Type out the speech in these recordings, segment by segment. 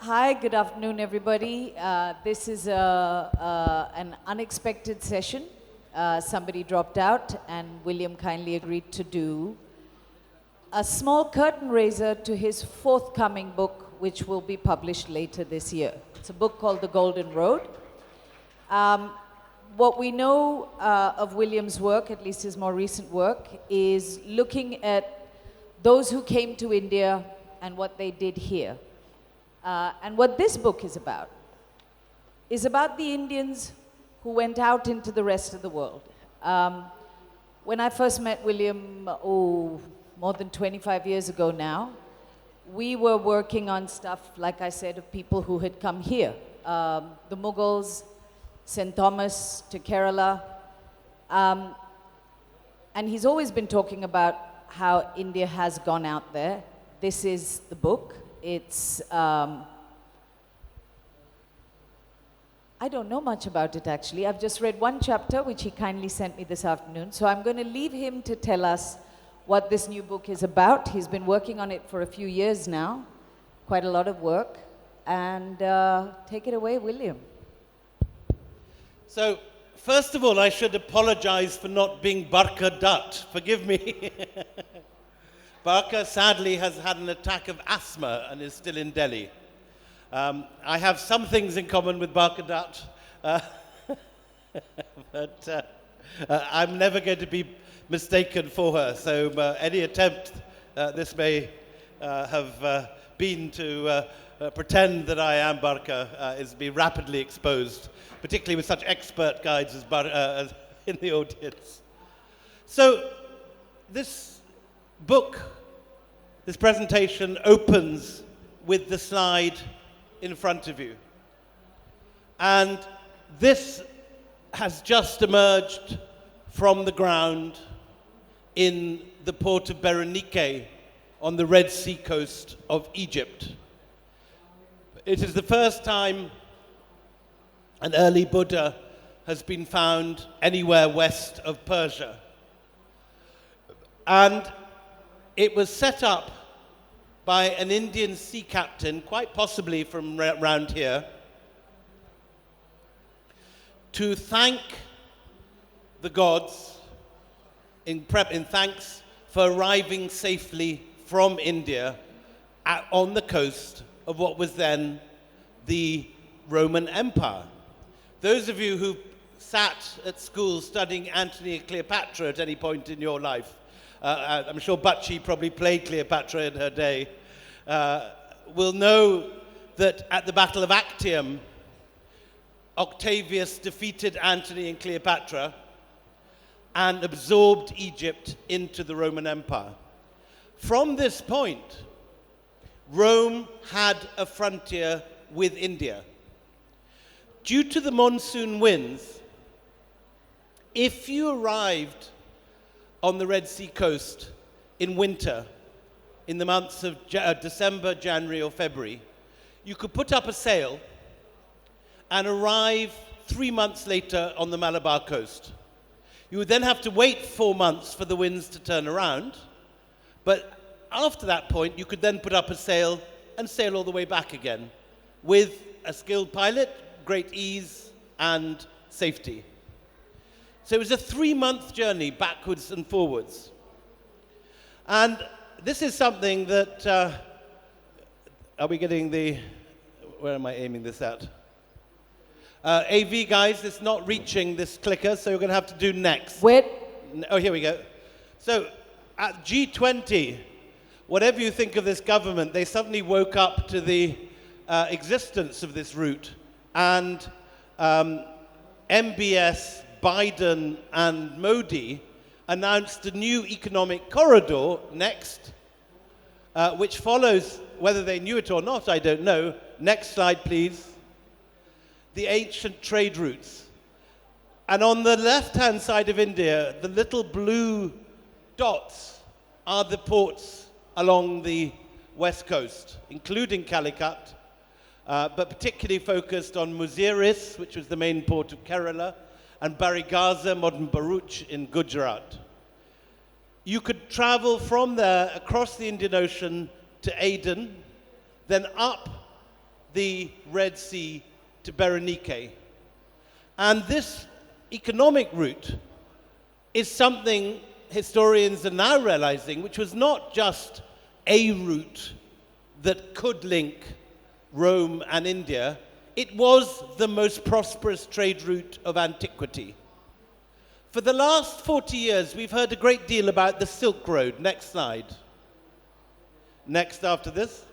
Hi, good afternoon, everybody. This is an unexpected session. Somebody dropped out, and William kindly agreed to do a small curtain raiser to his forthcoming book, which will be published later this year. It's a book called The Golden Road. What we know of William's work, at least his more recent work, is looking at those who came to India and what they did here. And what this book is about the Indians who went out into the rest of the world. When I first met William, more than 25 years ago now, we were working on stuff, like I said, of people who had come here. The Mughals, St. Thomas to Kerala. And he's always been talking about how India has gone out there. This is the book. It's, I don't know much about it actually. I've just read one chapter, which he kindly sent me this afternoon. So I'm going to leave him to tell us what this new book is about. He's been working on it for a few years now, quite a lot of work. And take it away, William. So, first of all, I should apologize for not being Barka Dutt. Forgive me. Barka, sadly, has had an attack of asthma and is still in Delhi. I have some things in common with Barka Dutt, but I'm never going to be mistaken for her. So any attempt this may have been to pretend that I am Barka is being rapidly exposed, particularly with such expert guides as in the audience. So this book, this presentation opens with the slide in front of you. And this has just emerged from the ground in the port of Berenike on the Red Sea coast of Egypt. It is the first time an early Buddha has been found anywhere west of Persia. And it was set up by an Indian sea captain, quite possibly from around here, to thank the gods in thanks for arriving safely from India on the coast of what was then the Roman Empire. Those of you who sat at school studying Antony and Cleopatra at any point in your life, I'm sure Bacci probably played Cleopatra in her day, will know that at the Battle of Actium, Octavius defeated Antony and Cleopatra and absorbed Egypt into the Roman Empire. From this point, Rome had a frontier with India. Due to the monsoon winds, if you arrived on the Red Sea coast in winter, in the months of December, January, or February, you could put up a sail and arrive 3 months later on the Malabar coast. You would then have to wait 4 months for the winds to turn around, but after that point, you could then put up a sail and sail all the way back again with a skilled pilot, great ease, and safety. So it was a 3-month journey backwards and forwards. And this is something that, are we getting the, where am I aiming this at? AV guys, it's not reaching this clicker, so we're going to have to do next. Wait. Oh, here we go. So at G20, whatever you think of this government, they suddenly woke up to the existence of this route. And MBS, Biden, and Modi announced a new economic corridor next, which follows, whether they knew it or not, I don't know. Next slide, please. The ancient trade routes. And on the left-hand side of India, the little blue dots are the ports along the west coast, including Calicut, but particularly focused on Muziris, which was the main port of Kerala, and Barigaza, modern Bharuch in Gujarat. You could travel from there across the Indian Ocean to Aden, then up the Red Sea to Berenike. And this economic route is something historians are now realizing, which was not just a route that could link Rome and India, it was the most prosperous trade route of antiquity. For the last 40 years, we've heard a great deal about the Silk Road. Next slide. Next after this.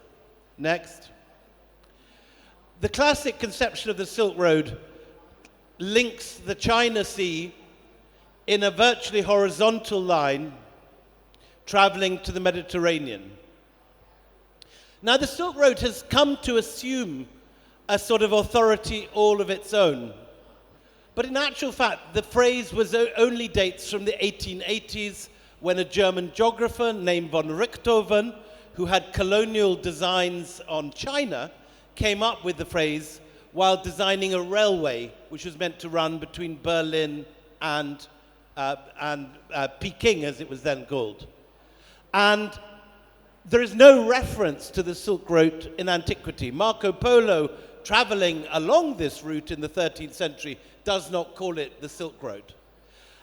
Next. The classic conception of the Silk Road links the China Sea in a virtually horizontal line traveling to the Mediterranean. Now, the Silk Road has come to assume a sort of authority all of its own. But in actual fact, the phrase only dates from the 1880s, when a German geographer named von Richthofen, who had colonial designs on China, came up with the phrase while designing a railway which was meant to run between Berlin and Peking, as it was then called. And there is no reference to the Silk Road in antiquity. Marco Polo, traveling along this route in the 13th century, does not call it the Silk Road.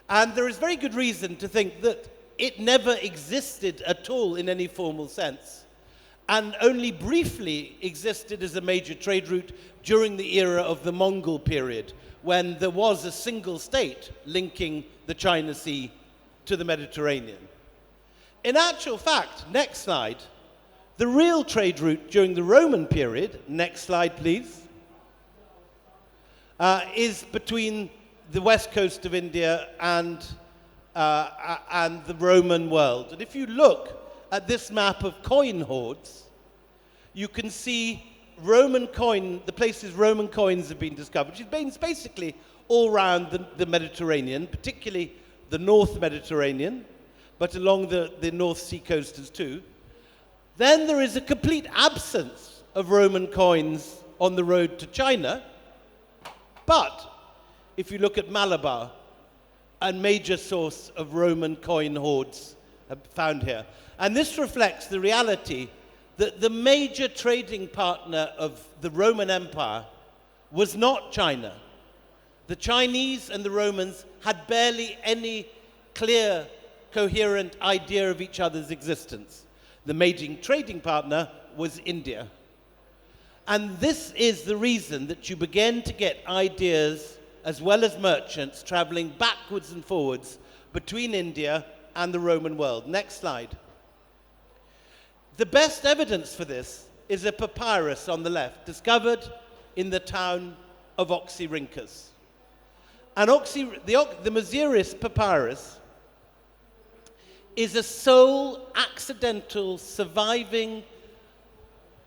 And there is very good reason to think that it never existed at all in any formal sense, and only briefly existed as a major trade route during the era of the Mongol period, when there was a single state linking the China Sea to the Mediterranean. In actual fact, next slide, the real trade route during the Roman period, next slide please, is between the west coast of India and the Roman world. And if you look at this map of coin hoards, you can see the places Roman coins have been discovered, which is basically all around the Mediterranean, particularly the North Mediterranean, but along the North Sea coasters too. Then there is a complete absence of Roman coins on the road to China. But if you look at Malabar, a major source of Roman coin hoards are found here. And this reflects the reality that the major trading partner of the Roman Empire was not China. The Chinese and the Romans had barely any clear, coherent idea of each other's existence. The major trading partner was India. And this is the reason that you begin to get ideas, as well as merchants, traveling backwards and forwards between India and the Roman world. Next slide. The best evidence for this is a papyrus on the left, discovered in the town of Oxyrhynchus. And the Masiris papyrus is a sole accidental surviving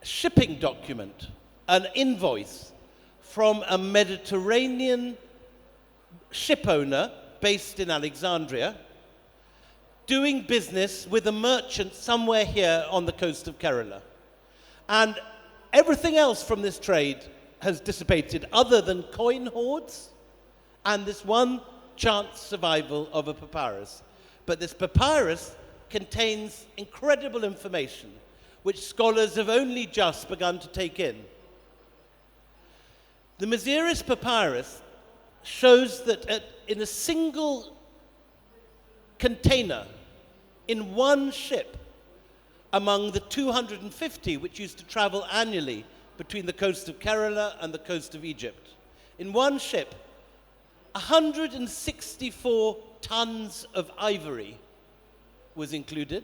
shipping document, an invoice from a Mediterranean ship owner based in Alexandria, doing business with a merchant somewhere here on the coast of Kerala. And everything else from this trade has dissipated other than coin hoards and this one chance survival of a papyrus. But this papyrus contains incredible information which scholars have only just begun to take in. The Masiris papyrus shows that in a single container, in one ship, among the 250 which used to travel annually between the coast of Kerala and the coast of Egypt, in one ship, 164 tons of ivory was included,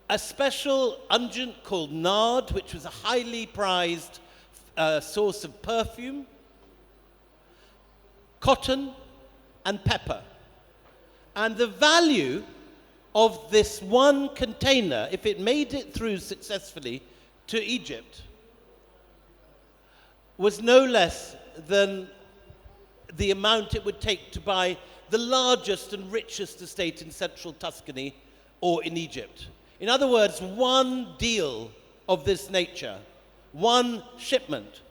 a special unguent called nard, which was a highly prized source of perfume, cotton, and pepper. And the value of this one container, if it made it through successfully to Egypt, was no less than the amount it would take to buy the largest and richest estate in central Tuscany or in Egypt. In other words, one deal of this nature, one shipment,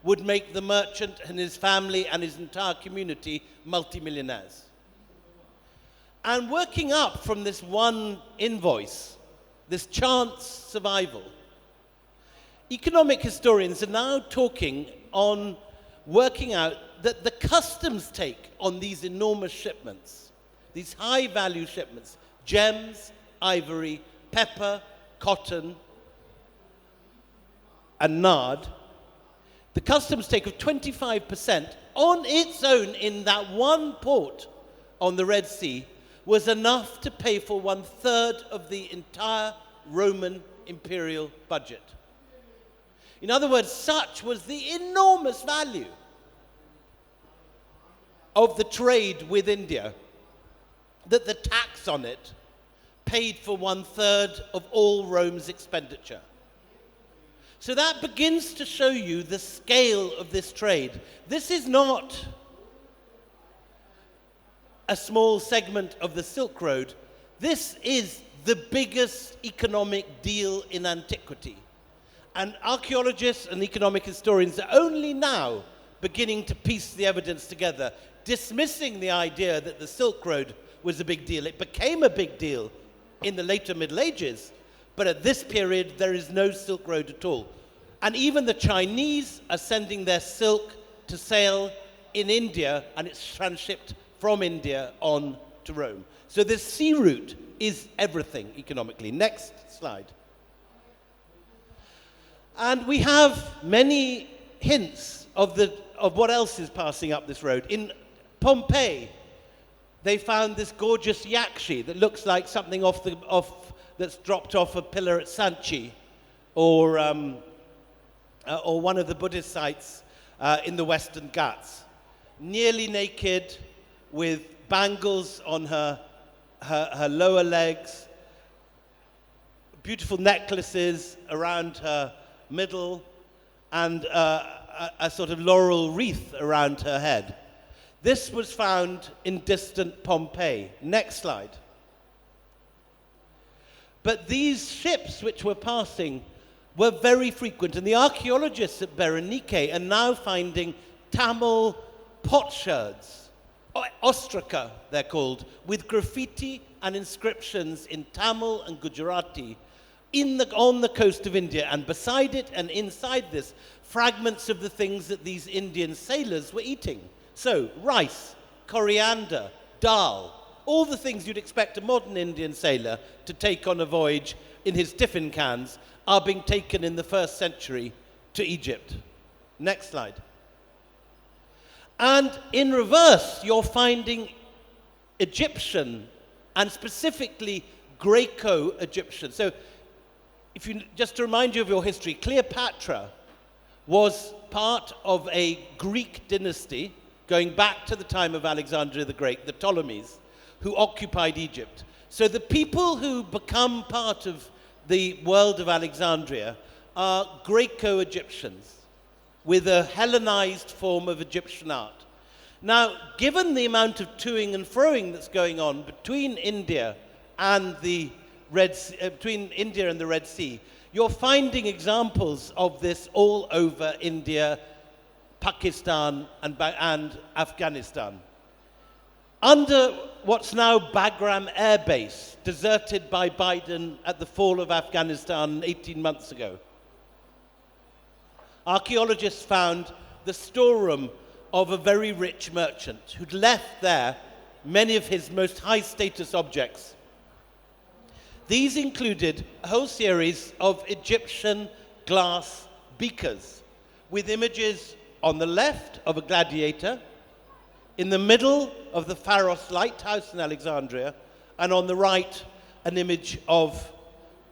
would make the merchant and his family and his entire community multimillionaires. And working up from this one invoice, this chance survival, economic historians are now talking on working out that the customs take on these enormous shipments, these high-value shipments, gems, ivory, pepper, cotton, and nard, the customs take of 25% on its own in that one port on the Red Sea was enough to pay for 1/3 of the entire Roman imperial budget. In other words, such was the enormous value of the trade with India that the tax on it paid for 1/3 of all Rome's expenditure. So that begins to show you the scale of this trade. This is not a small segment of the Silk Road. This is the biggest economic deal in antiquity. And archaeologists and economic historians are only now beginning to piece the evidence together, dismissing the idea that the Silk Road was a big deal. It became a big deal in the later Middle Ages, but at this period, there is no Silk Road at all. And even the Chinese are sending their silk to sale in India, and it's transshipped from India on to Rome. So this sea route is everything economically. Next slide. And we have many hints of what else is passing up this road. In Pompeii, they found this gorgeous yakshi that looks like something that's dropped off a pillar at Sanchi, or one of the Buddhist sites in the Western Ghats. Nearly naked, with bangles on her lower legs, beautiful necklaces around her middle, and a sort of laurel wreath around her head. This was found in distant Pompeii. Next slide. But these ships which were passing were very frequent, and the archaeologists at Berenike are now finding Tamil potsherds, ostraka they're called, with graffiti and inscriptions in Tamil and Gujarati on the coast of India, and beside it and inside this, fragments of the things that these Indian sailors were eating. So, rice, coriander, dal, all the things you'd expect a modern Indian sailor to take on a voyage in his tiffin cans are being taken in the 1st century to Egypt. Next slide. And in reverse, you're finding Egyptian, and specifically Greco-Egyptian. So, just to remind you of your history, Cleopatra was part of a Greek dynasty going back to the time of Alexander the Great, the Ptolemies, who occupied Egypt. So the people who become part of the world of Alexandria are Greco-Egyptians, with a Hellenized form of Egyptian art. Now, given the amount of toing and froing that's going on between India and the Red Sea, you're finding examples of this all over India, Pakistan, and Afghanistan. Under what's now Bagram Air Base, deserted by Biden at the fall of Afghanistan 18 months ago, archaeologists found the storeroom of a very rich merchant who'd left there many of his most high-status objects. These included a whole series of Egyptian glass beakers with images on the left of a gladiator, in the middle of the Pharos lighthouse in Alexandria, and on the right an image of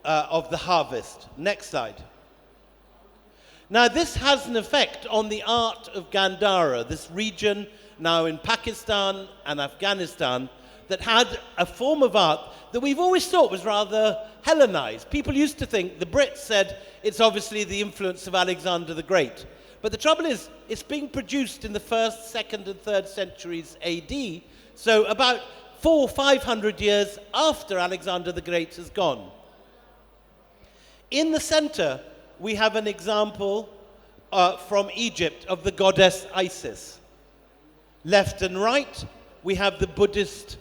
the harvest. Next slide. Now, this has an effect on the art of Gandhara, this region now in Pakistan and Afghanistan that had a form of art that we've always thought was rather Hellenized. People used to think, the Brits said, it's obviously the influence of Alexander the Great. But the trouble is, it's being produced in the 1st, 2nd, and 3rd centuries AD, so about 400 or 500 years after Alexander the Great has gone. In the center, we have an example from Egypt of the goddess Isis. Left and right, we have the Buddhist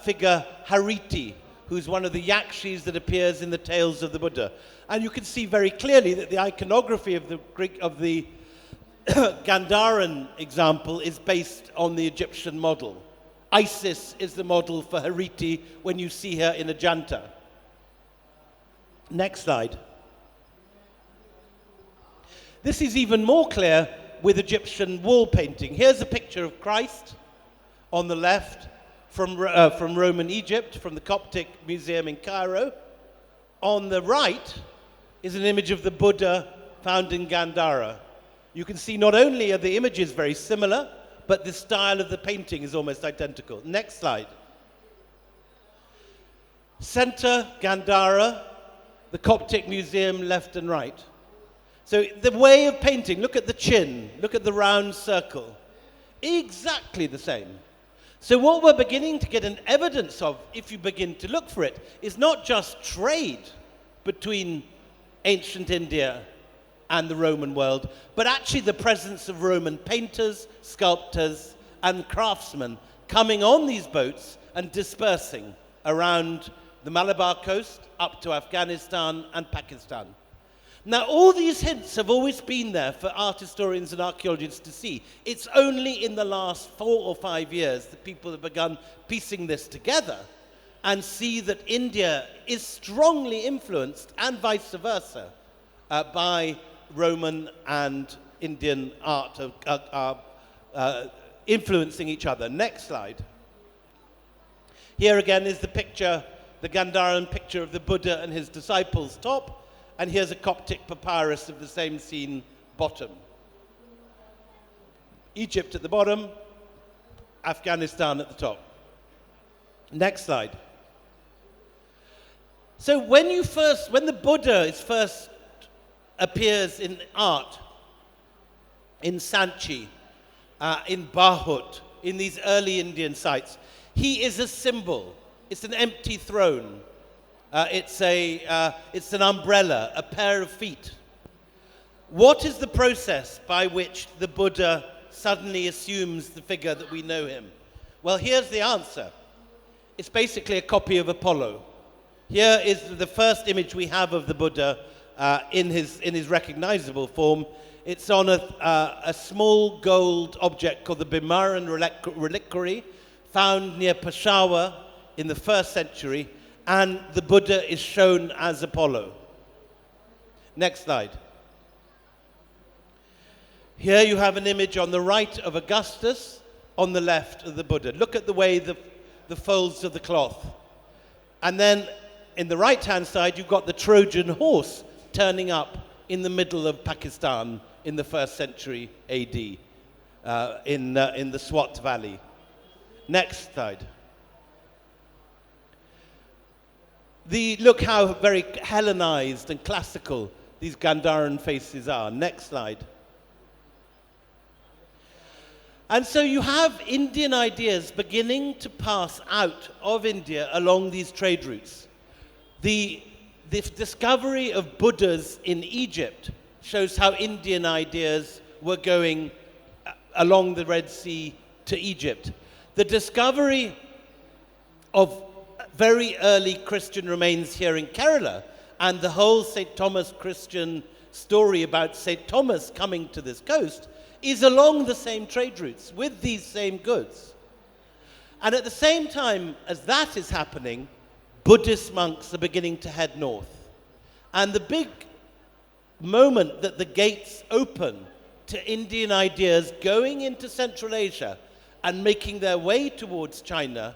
figure Hariti, who's one of the yakshis that appears in the tales of the Buddha. And you can see very clearly that the iconography of the Greek, of the Gandharan example is based on the Egyptian model. Isis is the model for Hariti when you see her in Ajanta. Next slide. This is even more clear with Egyptian wall painting. Here's a picture of Christ on the left from Roman Egypt, from the Coptic Museum in Cairo. On the right is an image of the Buddha found in Gandhara. You can see not only are the images very similar, but the style of the painting is almost identical. Next slide. Center, Gandhara, the Coptic Museum, left and right. So the way of painting, look at the chin, look at the round circle, exactly the same. So what we're beginning to get an evidence of, if you begin to look for it, is not just trade between ancient India and the Roman world, but actually the presence of Roman painters, sculptors, and craftsmen coming on these boats and dispersing around the Malabar coast up to Afghanistan and Pakistan. Now, all these hints have always been there for art historians and archaeologists to see. It's only in the last 4 or 5 years that people have begun piecing this together and see that India is strongly influenced, and vice versa, by Roman and Indian art influencing each other. Next slide. Here again is the picture, the Gandharan picture of the Buddha and his disciples top, and here's a Coptic papyrus of the same scene bottom. Egypt at the bottom, Afghanistan at the top. Next slide. So when the Buddha first appears in art, in Sanchi, in Bahut, in these early Indian sites, he is a symbol. It's an empty throne. It's an umbrella, a pair of feet. What is the process by which the Buddha suddenly assumes the figure that we know him? Well, here's the answer. It's basically a copy of Apollo. Here is the first image we have of the Buddha in his recognizable form. It's on a small gold object called the Bimaran reliquary, found near Peshawar in the 1st century, and the Buddha is shown as Apollo. Next slide. Here you have an image on the right of Augustus, on the left of the Buddha. Look at the way the folds of the cloth. And then in the right-hand side, you've got the Trojan horse turning up in the middle of Pakistan in the 1st century AD, in the Swat Valley. Next slide. Look how very Hellenized and classical these Gandharan faces are. Next slide. And so you have Indian ideas beginning to pass out of India along these trade routes. The discovery of Buddhas in Egypt shows how Indian ideas were going along the Red Sea to Egypt. The discovery of very early Christian remains here in Kerala, and the whole St. Thomas Christian story about St. Thomas coming to this coast is along the same trade routes with these same goods. And at the same time as that is happening, Buddhist monks are beginning to head north. And the big moment that the gates open to Indian ideas going into Central Asia and making their way towards China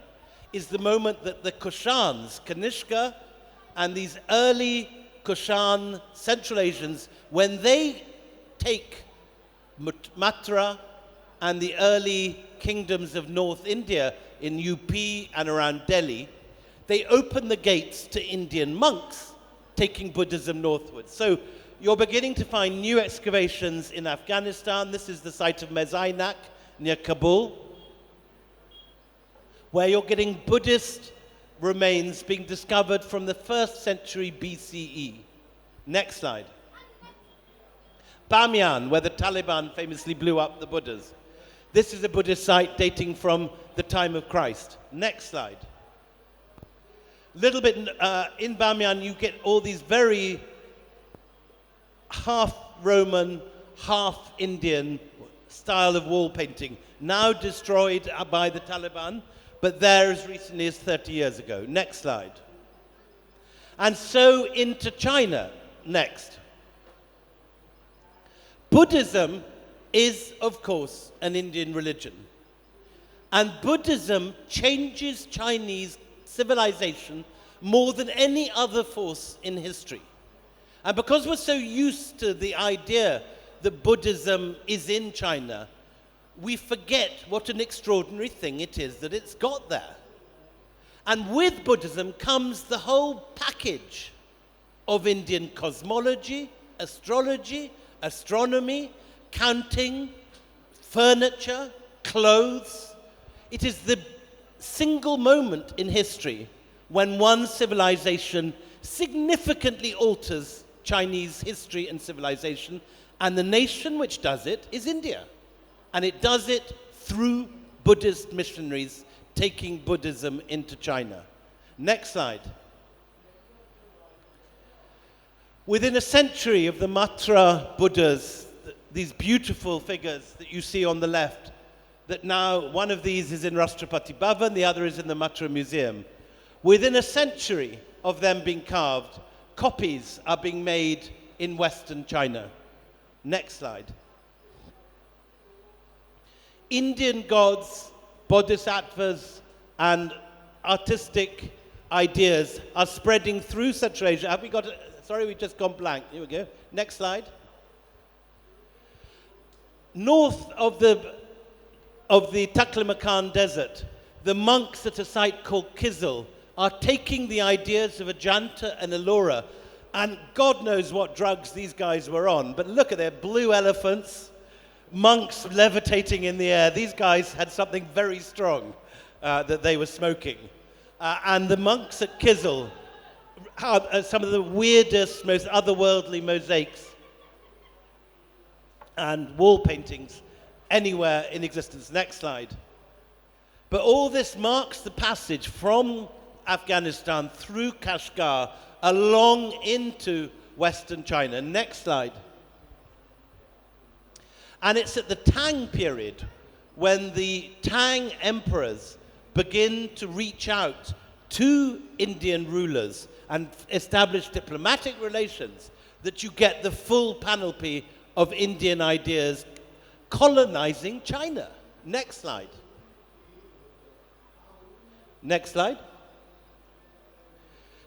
is the moment that the Kushans, Kanishka, and these early Kushan Central Asians, when they take Mathura and the early kingdoms of North India in UP and around Delhi, they open the gates to Indian monks taking Buddhism northwards. So you're beginning to find new excavations in Afghanistan. This is the site of Mezainak near Kabul, where you're getting Buddhist remains being discovered from the 1st century BCE. Next slide. Bamiyan, where the Taliban famously blew up the Buddhas. This is a Buddhist site dating from the time of Christ. Next slide. Little bit in Bamiyan, you get all these very half Roman, half Indian style of wall painting, now destroyed by the Taliban, but there as recently as 30 years ago. Next slide. And so into China. Next. Buddhism is, of course, an Indian religion. And Buddhism changes Chinese civilization more than any other force in history. And because we're so used to the idea that Buddhism is in China, we forget what an extraordinary thing it is that it's got there. And with Buddhism comes the whole package of Indian cosmology, astrology, astronomy, counting, furniture, clothes. It is the single moment in history when one civilization significantly alters Chinese history and civilization, and the nation which does it is India. And it does it through Buddhist missionaries taking Buddhism into China. Next slide. Within a century of the Matra Buddhas, these beautiful figures that you see on the left, that now one of these is in Rashtrapati Bhavan, the other is in the Matra Museum. Within a century of them being carved, copies are being made in Western China. Next slide. Indian gods, bodhisattvas, and artistic ideas are spreading through Central Asia. Have we got sorry, we've just gone blank. Here we go. Next slide. North of the Taklamakan Desert, the monks at a site called Kizil are taking the ideas of Ajanta and Ellora, and God knows what drugs these guys were on, but look at their blue elephants, monks levitating in the air. These guys had something very strong that they were smoking. And the monks at Kizil have some of the weirdest, most otherworldly mosaics and wall paintings anywhere in existence. Next slide. But all this marks the passage from Afghanistan through Kashgar along into Western China. Next slide. And it's at the Tang period when the Tang emperors begin to reach out to Indian rulers and establish diplomatic relations that you get the full panoply of Indian ideas colonizing China. Next slide. Next slide.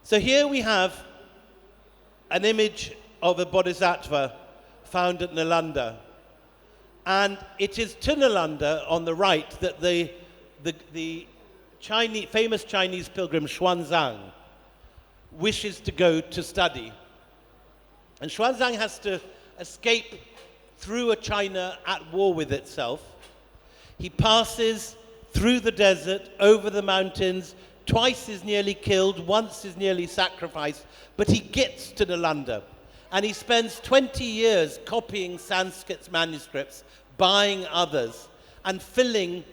So here we have an image of a bodhisattva found at Nalanda. And it is to Nalanda on the right that the famous Chinese pilgrim Xuanzang wishes to go to study. And Xuanzang has to escape through a China at war with itself. He passes through the desert, over the mountains, twice is nearly killed, once is nearly sacrificed, but he gets to Nalanda. And he spends 20 years copying Sanskrit manuscripts, buying others, and filling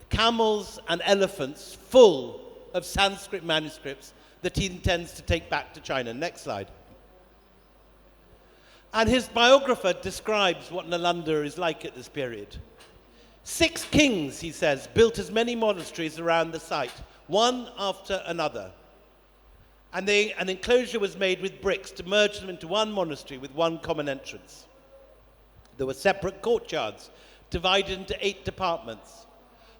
camels and elephants full of Sanskrit manuscripts that he intends to take back to China. Next slide. And his biographer describes what Nalanda is like at this period. 6 kings, he says, built as many monasteries around the site, one after another. And an enclosure was made with bricks to merge them into one monastery with one common entrance. There were separate courtyards divided into 8 departments.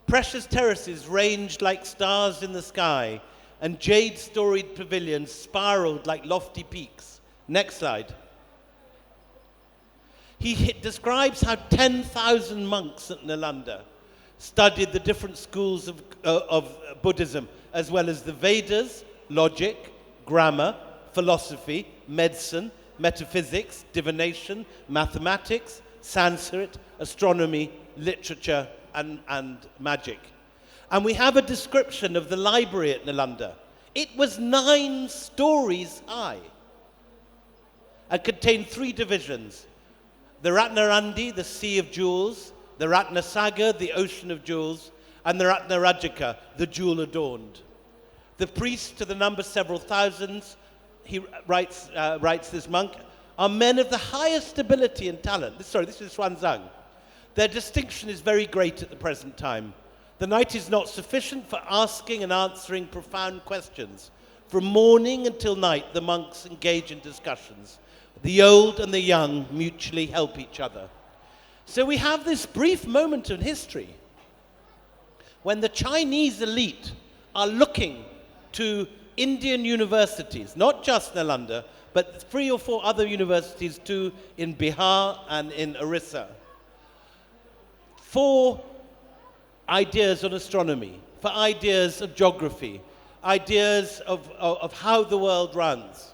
Precious terraces ranged like stars in the sky, and jade-storied pavilions spiraled like lofty peaks. Next slide. He describes how 10,000 monks at Nalanda studied the different schools of Buddhism, as well as the Vedas, logic, grammar, philosophy, medicine, metaphysics, divination, mathematics, Sanskrit, astronomy, literature, and magic. And we have a description of the library at Nalanda. It was 9 stories high and contained 3 divisions. The Ratnarandi, the Sea of Jewels, the Ratnasagar, the Ocean of Jewels, and the Ratnarajika, the Jewel Adorned. The priests, to the number several thousands, he writes this monk, are men of the highest ability and talent. This is Xuanzang. Their distinction is very great at the present time. The night is not sufficient for asking and answering profound questions. From morning until night, the monks engage in discussions. The old and the young mutually help each other. So we have this brief moment in history when the Chinese elite are looking to Indian universities, not just Nalanda, but 3 or 4 other universities too in Bihar and in Orissa, for ideas on astronomy, for ideas of geography, ideas of how the world runs.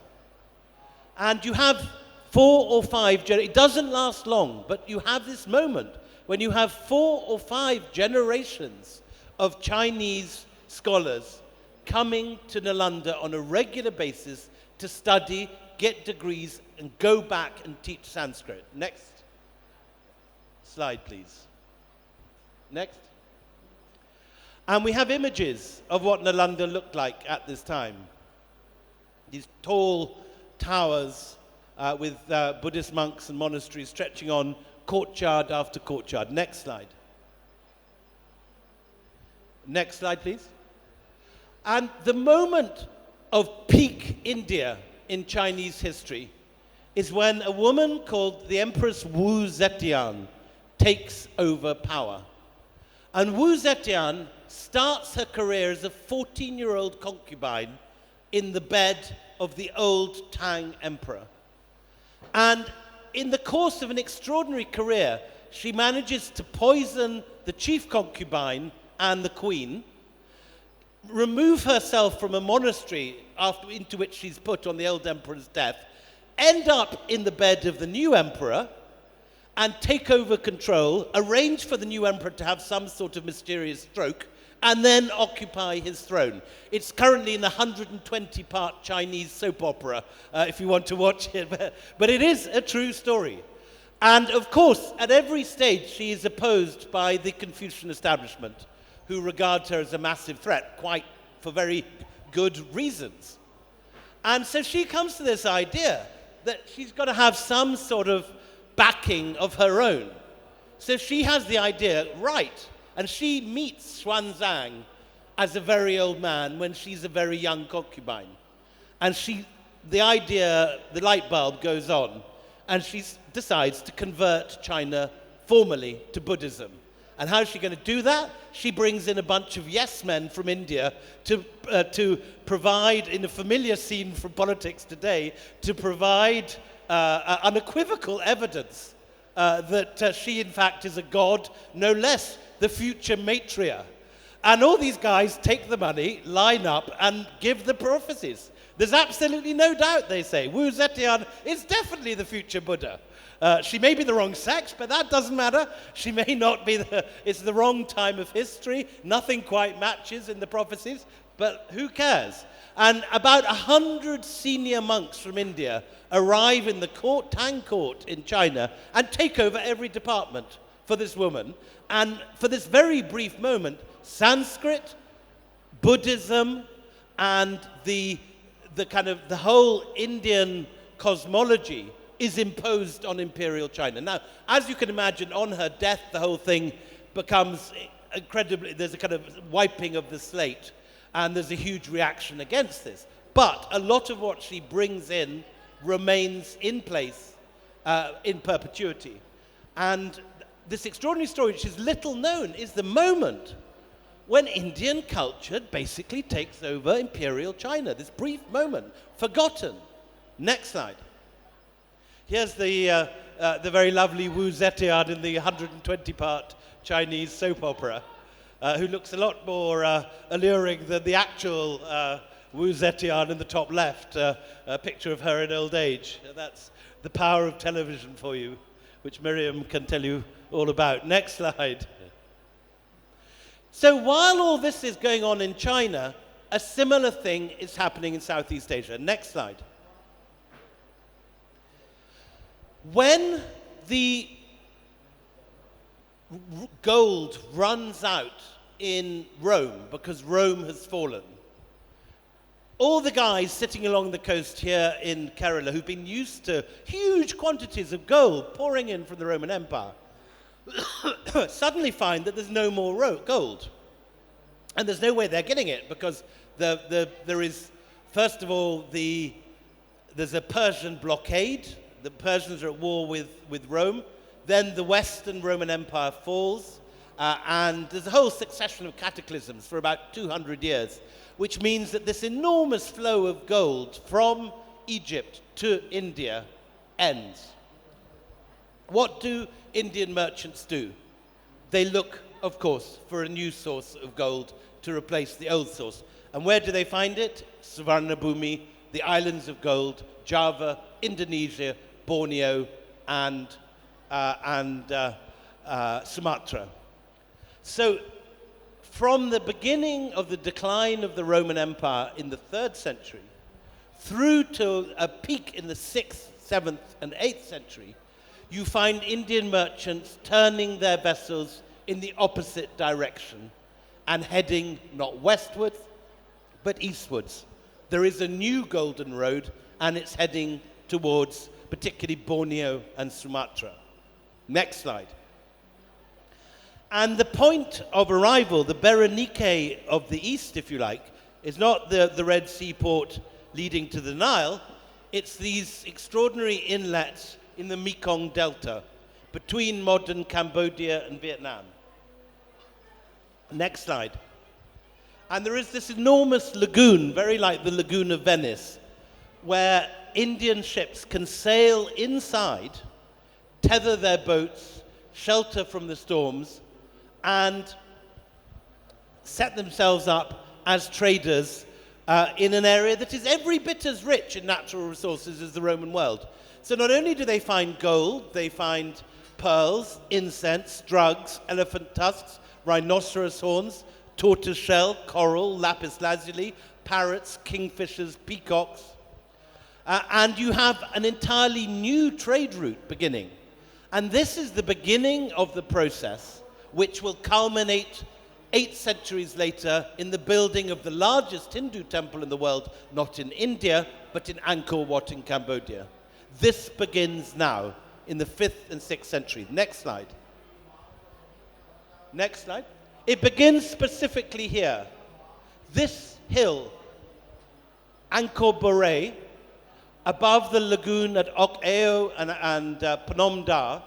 And you have 4 or 5, it doesn't last long, but you have this moment when you have 4 or 5 generations of Chinese scholars coming to Nalanda on a regular basis to study, get degrees, and go back and teach Sanskrit. Next slide, please. Next. And we have images of what Nalanda looked like at this time. These tall towers with Buddhist monks and monasteries stretching on courtyard after courtyard. Next slide. Next slide, please. And the moment of peak India in Chinese history is when a woman called the Empress Wu Zetian takes over power. And Wu Zetian starts her career as a 14-year-old concubine in the bed of the old Tang emperor. And in the course of an extraordinary career, she manages to poison the chief concubine and the queen, remove herself from a monastery into which she's put on the old emperor's death, end up in the bed of the new emperor, and take over control, arrange for the new emperor to have some sort of mysterious stroke, and then occupy his throne. It's currently in the 120-part Chinese soap opera, if you want to watch it. But it is a true story. And of course, at every stage, she is opposed by the Confucian establishment, who regards her as a massive threat, quite for very good reasons. And so she comes to this idea that she's got to have some sort of backing of her own. So she has the idea, right, and she meets Xuanzang as a very old man when she's a very young concubine. And the light bulb goes on, and she decides to convert China formally to Buddhism. And how is she going to do that? She brings in a bunch of yes men from India to provide, in a familiar scene from politics today, to provide unequivocal evidence that she, in fact, is a god, no less the future matriarch. And all these guys take the money, line up, and give the prophecies. There's absolutely no doubt, they say. Wu Zetian is definitely the future Buddha. She may be the wrong sex, but that doesn't matter. She may not be it's the wrong time of history. Nothing quite matches in the prophecies, but who cares? And about 100 senior monks from India arrive in the Tang court in China and take over every department for this woman. And for this very brief moment, Sanskrit, Buddhism, and the whole Indian cosmology is imposed on imperial China. Now, as you can imagine, on her death, the whole thing becomes incredibly, there's a kind of wiping of the slate, and there's a huge reaction against this. But a lot of what she brings in remains in place in perpetuity. And this extraordinary story, which is little known, is the moment when Indian culture basically takes over imperial China, this brief moment, forgotten. Next slide. Here's the very lovely Wu Zetian in the 120-part Chinese soap opera, who looks a lot more alluring than the actual Wu Zetian in the top left, a picture of her in old age. That's the power of television for you, which Miriam can tell you all about. Next slide. So while all this is going on in China, a similar thing is happening in Southeast Asia. Next slide. When the gold runs out in Rome, because Rome has fallen, all the guys sitting along the coast here in Kerala who've been used to huge quantities of gold pouring in from the Roman Empire suddenly find that there's no more gold. And there's no way they're getting it, because there is, first of all, there's a Persian blockade. The Persians are at war with Rome. Then the Western Roman Empire falls, and there's a whole succession of cataclysms for about 200 years, which means that this enormous flow of gold from Egypt to India ends. What do Indian merchants do? They look, of course, for a new source of gold to replace the old source. And where do they find it? Suvarnabhumi, the islands of gold, Java, Indonesia, Borneo, and Sumatra. So from the beginning of the decline of the Roman Empire in the 3rd century through to a peak in the 6th, 7th, and 8th century, you find Indian merchants turning their vessels in the opposite direction and heading not westwards, but eastwards. There is a new golden road, and it's heading towards particularly Borneo and Sumatra. Next slide. And the point of arrival, the Berenike of the east, if you like, is not the Red Sea port leading to the Nile. It's these extraordinary inlets in the Mekong Delta between modern Cambodia and Vietnam. Next slide. And there is this enormous lagoon, very like the Lagoon of Venice, where Indian ships can sail inside, tether their boats, shelter from the storms, and set themselves up as traders in an area that is every bit as rich in natural resources as the Roman world. So not only do they find gold, they find pearls, incense, drugs, elephant tusks, rhinoceros horns, tortoiseshell, coral, lapis lazuli, parrots, kingfishers, peacocks. And you have an entirely new trade route beginning. And this is the beginning of the process, which will culminate 8 centuries later in the building of the largest Hindu temple in the world, not in India, but in Angkor Wat in Cambodia. This begins now in the 5th and 6th century. Next slide. Next slide. It begins specifically here. This hill, Angkor Borei, above the lagoon at Ok Eo and Phnom Da,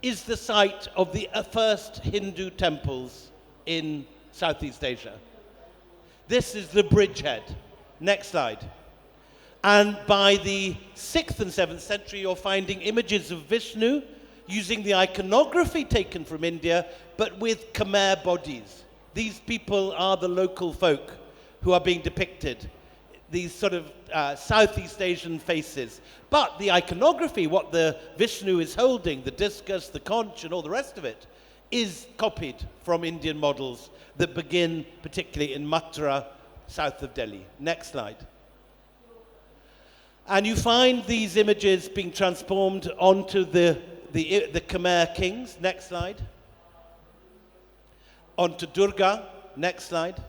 is the site of the first Hindu temples in Southeast Asia. This is the bridgehead. Next slide. And by the 6th and 7th century, you're finding images of Vishnu using the iconography taken from India, but with Khmer bodies. These people are the local folk who are being depicted, these sort of Southeast Asian faces. But the iconography, what the Vishnu is holding, the discus, the conch, and all the rest of it, is copied from Indian models that begin particularly in Mathura, south of Delhi. Next slide. And you find these images being transformed onto the Khmer kings. Next slide. Onto Durga. Next slide.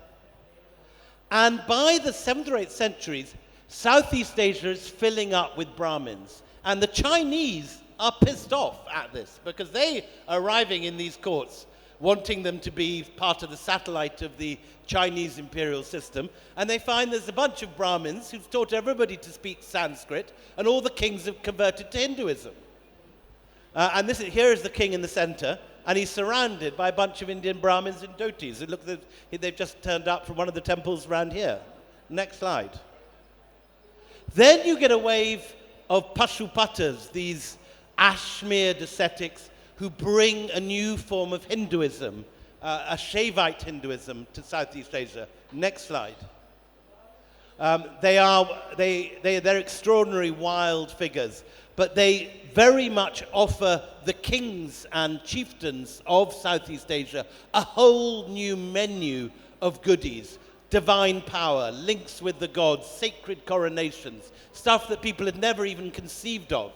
And by the 7th or 8th centuries, Southeast Asia is filling up with Brahmins. And the Chinese are pissed off at this because they are arriving in these courts wanting them to be part of the satellite of the Chinese imperial system. And they find there's a bunch of Brahmins who've taught everybody to speak Sanskrit, and all the kings have converted to Hinduism. And here is the king in the center, and he's surrounded by a bunch of Indian Brahmins and dhotis. And look, they've just turned up from one of the temples around here. Next slide. Then you get a wave of Pashupatas, these ash-smeared ascetics who bring a new form of Hinduism, a Shaivite Hinduism, to Southeast Asia. Next slide. They're extraordinary wild figures, but they very much offer the kings and chieftains of Southeast Asia a whole new menu of goodies. Divine power, links with the gods, sacred coronations, stuff that people had never even conceived of,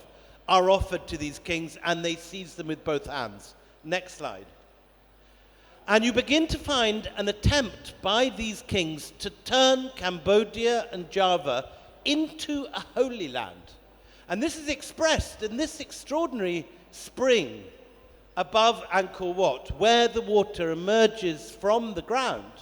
are offered to these kings, and they seize them with both hands. Next slide. And you begin to find an attempt by these kings to turn Cambodia and Java into a holy land. And this is expressed in this extraordinary spring above Angkor Wat, where the water emerges from the ground.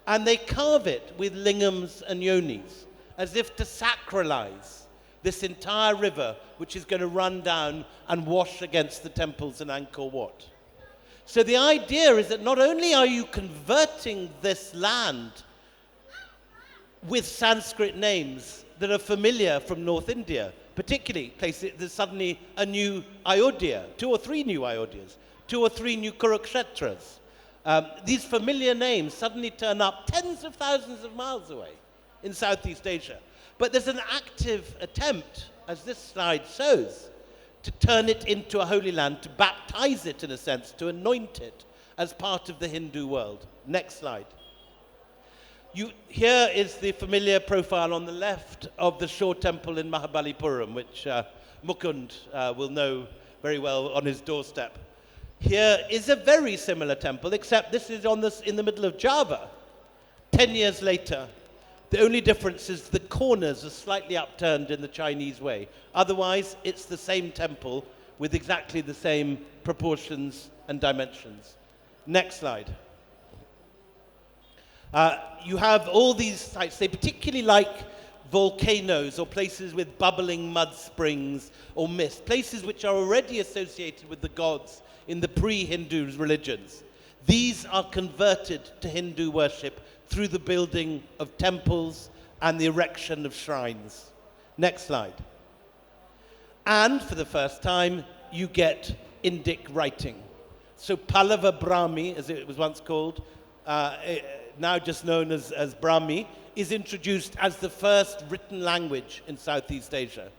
And they carve it with lingams and yonis, as if to sacralize this entire river, which is going to run down and wash against the temples in Angkor Wat. So the idea is that not only are you converting this land with Sanskrit names that are familiar from North India, particularly places, there's suddenly a new Ayodhya, 2 or 3 new Ayodhyas, 2 or 3 new Kurukshetras. These familiar names suddenly turn up tens of thousands of miles away in Southeast Asia. But there's an active attempt, as this slide shows, to turn it into a holy land, to baptize it in a sense, to anoint it as part of the Hindu world. Next slide. Here is the familiar profile on the left of the Shore Temple in Mahabalipuram, which Mukund will know very well on his doorstep. Here is a very similar temple, except this is in the middle of Java. 10 years later, the only difference is the corners are slightly upturned in the Chinese way. Otherwise, it's the same temple with exactly the same proportions and dimensions. Next slide. You have all these sites. They particularly like volcanoes or places with bubbling mud springs or mist, places which are already associated with the gods in the pre-Hindu religions. These are converted to Hindu worship through the building of temples and the erection of shrines. Next slide. And for the first time, you get Indic writing. So Pallava Brahmi, as it was once called, now just known as Brahmi, is introduced as the first written language in Southeast Asia.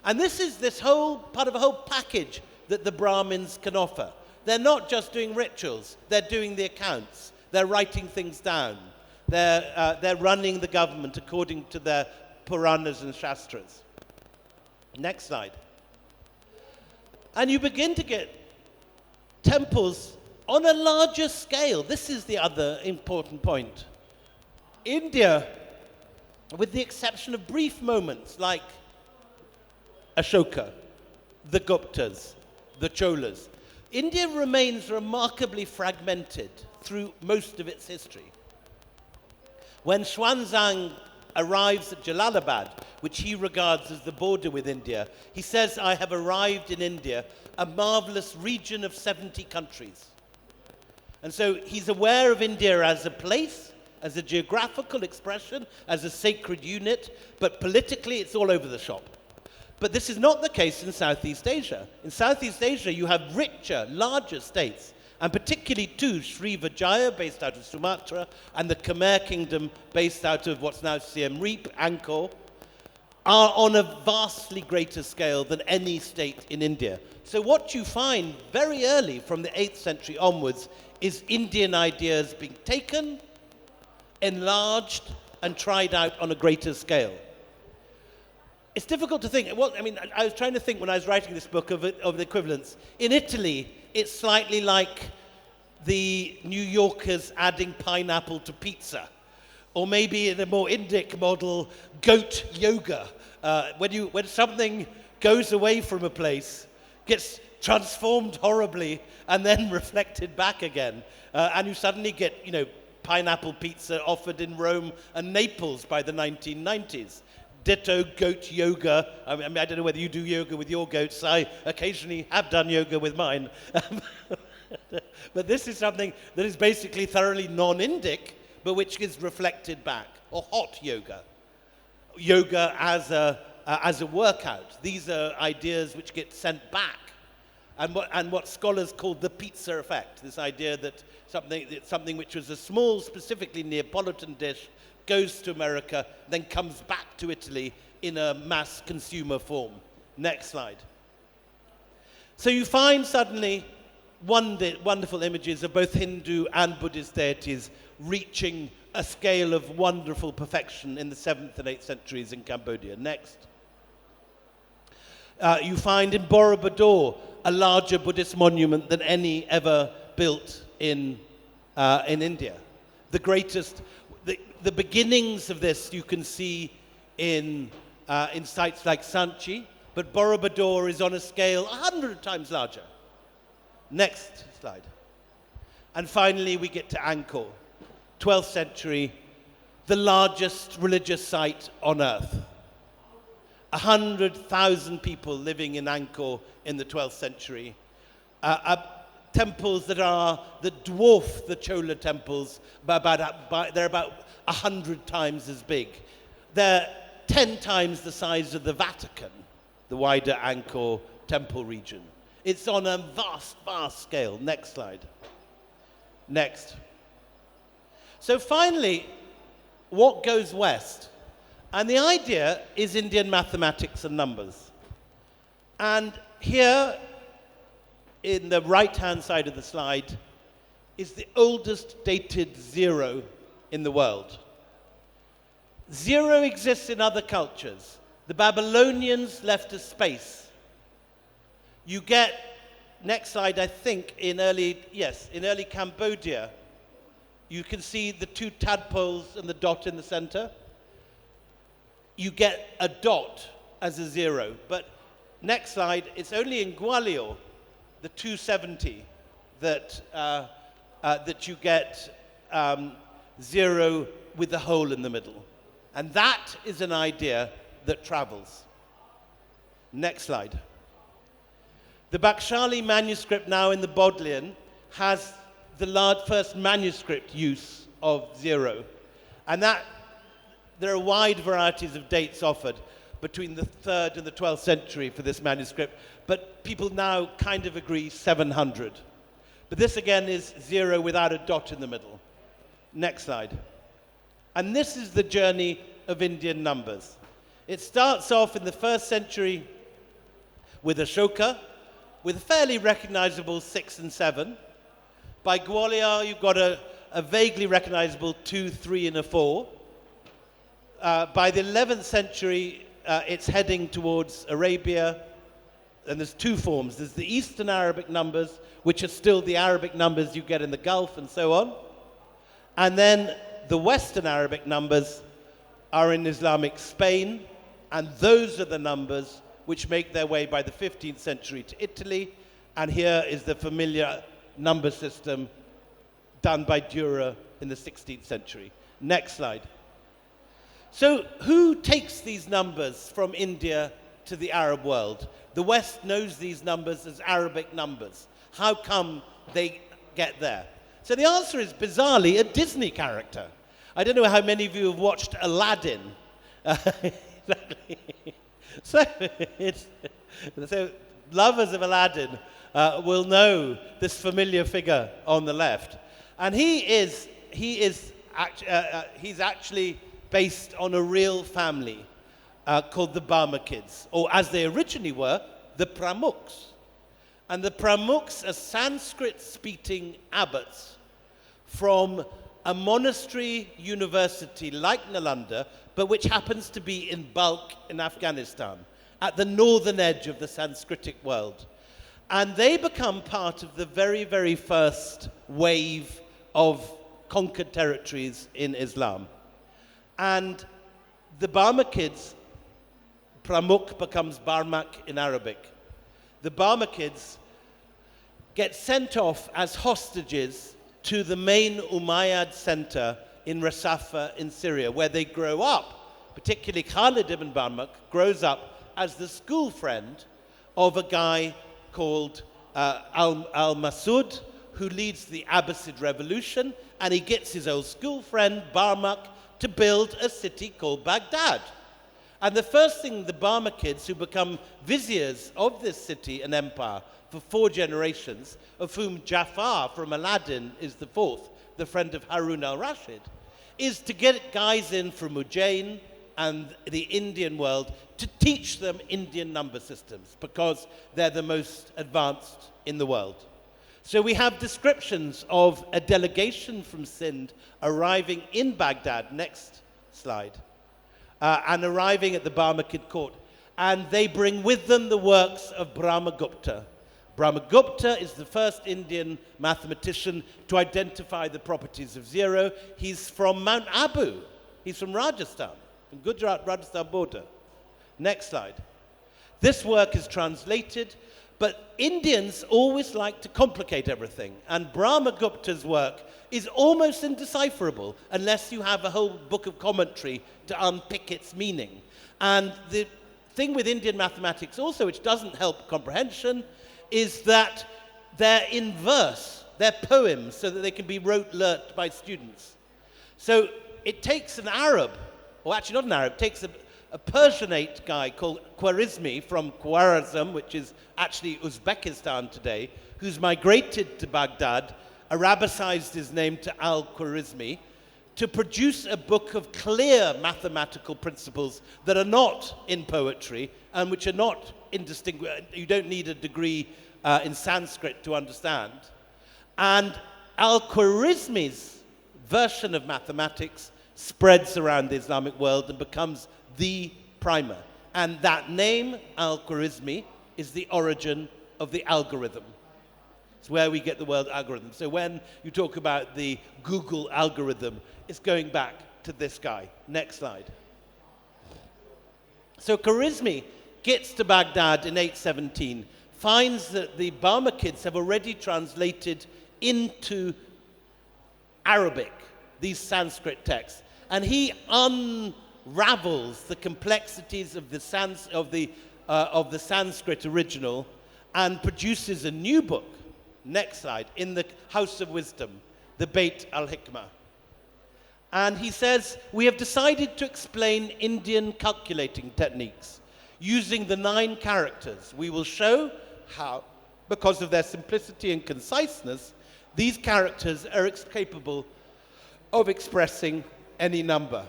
And this is this whole part of a whole package that the Brahmins can offer. They're not just doing rituals, they're doing the accounts, they're writing things down, they're running the government according to their Puranas and Shastras. Next slide. And you begin to get temples on a larger scale. This is the other important point. India, with the exception of brief moments like Ashoka, the Guptas, the Cholas, India remains remarkably fragmented through most of its history. When Xuanzang arrives at Jalalabad, which he regards as the border with India, he says, "I have arrived in India, a marvelous region of 70 countries." And so he's aware of India as a place, as a geographical expression, as a sacred unit, but politically it's all over the shop. But this is not the case in Southeast Asia. In Southeast Asia, you have richer, larger states, and particularly 2, Srivijaya, based out of Sumatra, and the Khmer Kingdom, based out of what's now Siem Reap, Angkor, are on a vastly greater scale than any state in India. So what you find very early from the 8th century onwards is Indian ideas being taken, enlarged, and tried out on a greater scale. It's difficult to think. Well, I mean, I was trying to think when I was writing this book of the equivalents. In Italy, it's slightly like the New Yorkers adding pineapple to pizza. Or maybe in a more Indic model, goat yoga. When something goes away from a place, gets transformed horribly, and then reflected back again. And you suddenly get, pineapple pizza offered in Rome and Naples by the 1990s. Ditto goat yoga. I mean, I don't know whether you do yoga with your goats. I occasionally have done yoga with mine. But this is something that is basically thoroughly non-Indic, but which is reflected back. Or hot yoga. Yoga as a workout. These are ideas which get sent back. And what scholars call the pizza effect. This idea that something which was a small, specifically Neapolitan dish, goes to America, then comes back to Italy in a mass consumer form. Next slide. So you find suddenly wonderful images of both Hindu and Buddhist deities reaching a scale of wonderful perfection in the 7th and 8th centuries in Cambodia. Next. You find in Borobudur a larger Buddhist monument than any ever built in in India. The greatest, the beginnings of this you can see in sites like Sanchi, but Borobudur is on a scale 100 times larger. Next slide. And finally, we get to Angkor, 12th century, the largest religious site on earth. 100,000 people living in Angkor in the 12th century. Temples that dwarf the Chola temples, they're about 100 times as big. They're 10 times the size of the Vatican, the wider Angkor temple region. It's on a vast, vast scale. Next slide. Next. So finally, what goes west? And the idea is Indian mathematics and numbers. And here, in the right-hand side of the slide, is the oldest dated 0 in the world. 0 exists in other cultures. The Babylonians left a space. You get, next slide, I think, in early Cambodia, you can see the 2 tadpoles and the dot in the center. You get a dot as a 0. But next slide, it's only in Gwalior, the 270, that you get 0 with the hole in the middle. And that is an idea that travels. Next slide. The Bakhshali manuscript now in the Bodleian has the first manuscript use of 0. And there are wide varieties of dates offered between the 3rd and the 12th century for this manuscript, but people now kind of agree 700. But this again is 0 without a dot in the middle. Next slide. And this is the journey of Indian numbers. It starts off in the 1st century with Ashoka, with a fairly recognizable 6 and 7. By Gwalior, you've got a vaguely recognizable 2, 3, and a 4. By the 11th century, it's heading towards Arabia, and there's 2 forms. There's the Eastern Arabic numbers, which are still the Arabic numbers you get in the Gulf and so on. And then the Western Arabic numbers are in Islamic Spain, and those are the numbers which make their way by the 15th century to Italy. And here is the familiar number system done by Dürer in the 16th century. Next slide. So who takes these numbers from India to the Arab world? The West knows these numbers as Arabic numbers. How come they get there? So the answer is, bizarrely, a Disney character. I don't know how many of you have watched Aladdin. So lovers of Aladdin will know this familiar figure on the left. And he's actually based on a real family called the Barmakids, or as they originally were, the Pramukhs. And the Pramukhs are Sanskrit-speaking abbots from a monastery university like Nalanda, but which happens to be in Balkh in Afghanistan, at the northern edge of the Sanskritic world. And they become part of the very, very first wave of conquered territories in Islam. And the Barmakids, Pramukh becomes Barmak in Arabic. The Barmakids get sent off as hostages to the main Umayyad center in Rasafa in Syria, where they grow up. Particularly Khalid ibn Barmak grows up as the school friend of a guy called Al-Masud, who leads the Abbasid revolution, and he gets his old school friend Barmak to build a city called Baghdad. And the first thing the Barmakids, who become viziers of this city and empire for 4 generations, of whom Jafar from Aladdin is the 4th, the friend of Harun al-Rashid, is to get guys in from Ujjain and the Indian world to teach them Indian number systems, because they're the most advanced in the world. So we have descriptions of a delegation from Sindh arriving in Baghdad, next slide, and arriving at the Barmakid court. And they bring with them the works of Brahmagupta. Brahmagupta is the first Indian mathematician to identify the properties of zero. He's from Mount Abu. He's from Rajasthan, from Gujarat-Rajasthan border. Next slide. This work is translated, but Indians always like to complicate everything, and Brahmagupta's work is almost indecipherable unless you have a whole book of commentary to unpick its meaning. And the thing with Indian mathematics also, which doesn't help comprehension, is that they're in verse, they're poems, so that they can be rote-learnt by students. So it takes an Arab, or actually not an Arab, it takes a Persianate guy called Khwarizmi from Khwarazm, which is actually Uzbekistan today, who's migrated to Baghdad, Arabicized his name to Al-Khwarizmi, to produce a book of clear mathematical principles that are not in poetry and which are not indistinguishable. You don't need a degree in Sanskrit to understand. And Al-Khwarizmi's version of mathematics spreads around the Islamic world and becomes the primer. And that name, Al-Khwarizmi, is the origin of the algorithm. It's where we get the word algorithm. So when you talk about the Google algorithm, it's going back to this guy. Next slide. So Khwarizmi gets to Baghdad in 817, finds that the Barmakids have already translated into Arabic these Sanskrit texts, and he unravels the complexities of the Sanskrit original and produces a new book. Next slide, in the House of Wisdom, the Beit al-Hikmah. And he says, we have decided to explain Indian calculating techniques using the 9 characters. We will show how, because of their simplicity and conciseness, these characters are capable of expressing any number.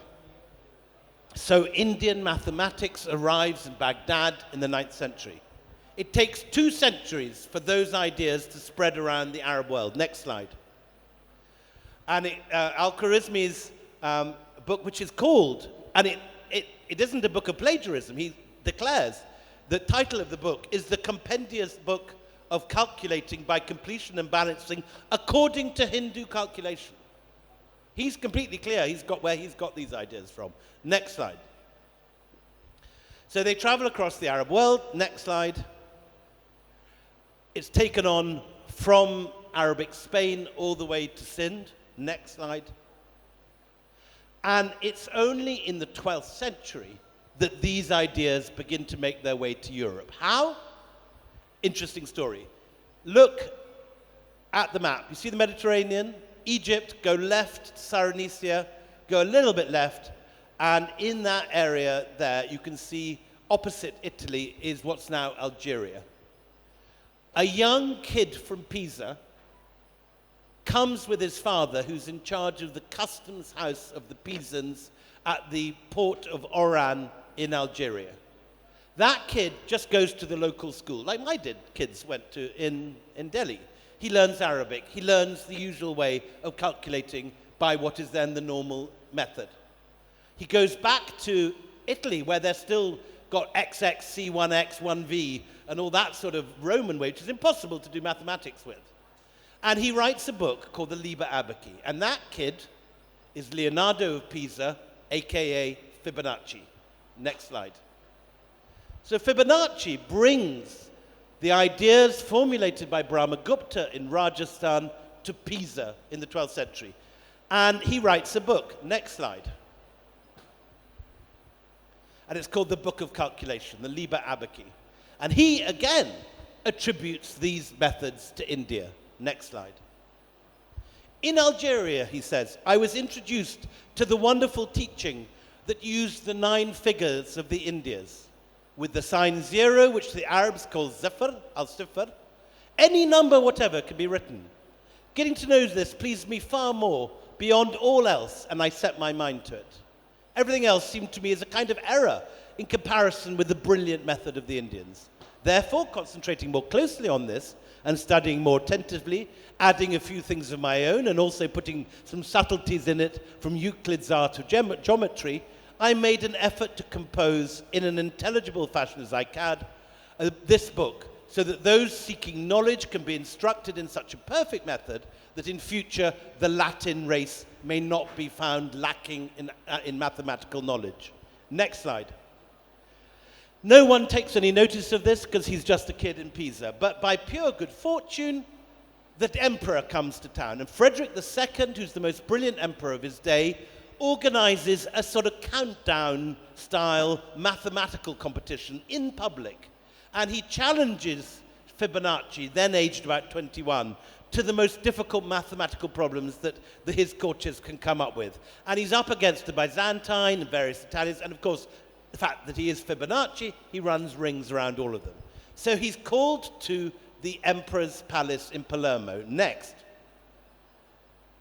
So Indian mathematics arrives in Baghdad in the 9th century. It takes 2 centuries for those ideas to spread around the Arab world. Next slide. And Al-Khwarizmi's book, which is called, and it isn't a book of plagiarism, he declares the title of the book is the compendious book of calculating by completion and balancing according to Hindu calculation. He's completely clear where he's got these ideas from. Next slide. So they travel across the Arab world. Next slide. It's taken on from Arabic Spain all the way to Sind. Next slide. And it's only in the 12th century that these ideas begin to make their way to Europe. How? Interesting story. Look at the map. You see the Mediterranean? Egypt, go left, Cyrenaica, go a little bit left, and in that area there, you can see opposite Italy is what's now Algeria. A young kid from Pisa comes with his father, who's in charge of the customs house of the Pisans at the port of Oran in Algeria. That kid just goes to the local school, like my kids went to in Delhi. He learns Arabic. He learns the usual way of calculating by what is then the normal method. He goes back to Italy, where they're still got XX, C1X, 1V, and all that sort of Roman way, which is impossible to do mathematics with. And he writes a book called the Liber Abaci. And that kid is Leonardo of Pisa, a.k.a. Fibonacci. Next slide. So Fibonacci brings the ideas formulated by Brahmagupta in Rajasthan to Pisa in the 12th century. And he writes a book. Next slide. And it's called the Book of Calculation, the Liber Abaci. And he, again, attributes these methods to India. Next slide. In Algeria, he says, I was introduced to the wonderful teaching that used the 9 figures of the Indias, with the sign 0, which the Arabs call zifr, al-sifr. Any number whatever can be written. Getting to know this pleased me far more, beyond all else, and I set my mind to it. Everything else seemed to me as a kind of error in comparison with the brilliant method of the Indians. Therefore, concentrating more closely on this and studying more attentively, adding a few things of my own and also putting some subtleties in it from Euclid's art of geometry, I made an effort to compose in an intelligible fashion as I could this book, so that those seeking knowledge can be instructed in such a perfect method that in future the Latin race may not be found lacking in mathematical knowledge. Next slide. No one takes any notice of this because he's just a kid in Pisa, but by pure good fortune, the emperor comes to town, and Frederick II, who's the most brilliant emperor of his day, organizes a sort of countdown-style mathematical competition in public. And he challenges Fibonacci, then aged about 21, to the most difficult mathematical problems that his courtiers can come up with. And he's up against the Byzantine and various Italians, and of course, the fact that he is Fibonacci, he runs rings around all of them. So he's called to the emperor's palace in Palermo. Next.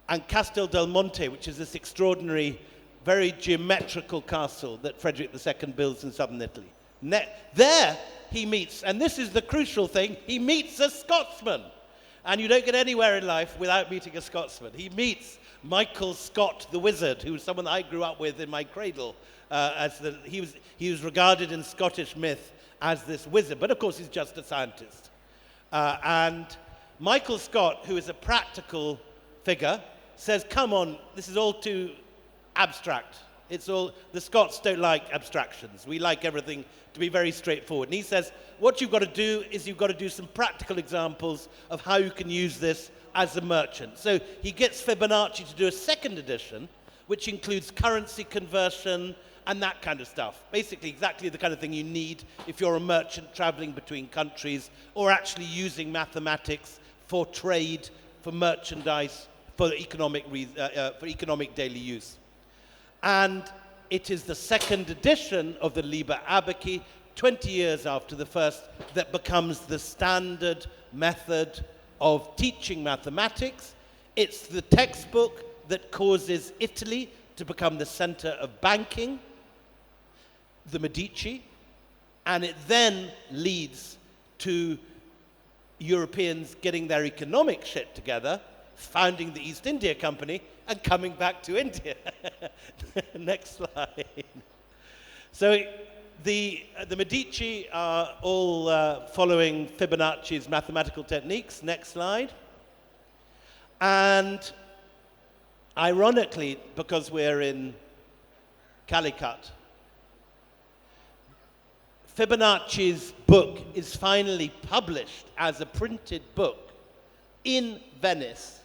And Castel del Monte, which is this extraordinary, very geometrical castle that Frederick II builds in southern Italy. There he meets, and this is the crucial thing, he meets a Scotsman. And you don't get anywhere in life without meeting a Scotsman. He meets Michael Scott the Wizard, who was someone that I grew up with in my cradle. He was regarded in Scottish myth as this wizard, but of course he's just a scientist. And Michael Scott, who is a practical figure, says, come on, this is all too abstract. The Scots don't like abstractions. We like everything to be very straightforward. And he says, what you've got to do is you've got to do some practical examples of how you can use this as a merchant. So he gets Fibonacci to do a second edition, which includes currency conversion and that kind of stuff. Basically, exactly the kind of thing you need if you're a merchant traveling between countries or actually using mathematics for trade, for merchandise, for economic daily use. And it is the second edition of the Liber Abaci, 20 years after the first, that becomes the standard method of teaching mathematics. It's the textbook that causes Italy to become the center of banking, the Medici, and it then leads to Europeans getting their economic shit together, founding the East India Company, and coming back to India. Next slide. So the Medici are all following Fibonacci's mathematical techniques. Next slide. And ironically, because we're in Calicut, Fibonacci's book is finally published as a printed book in Venice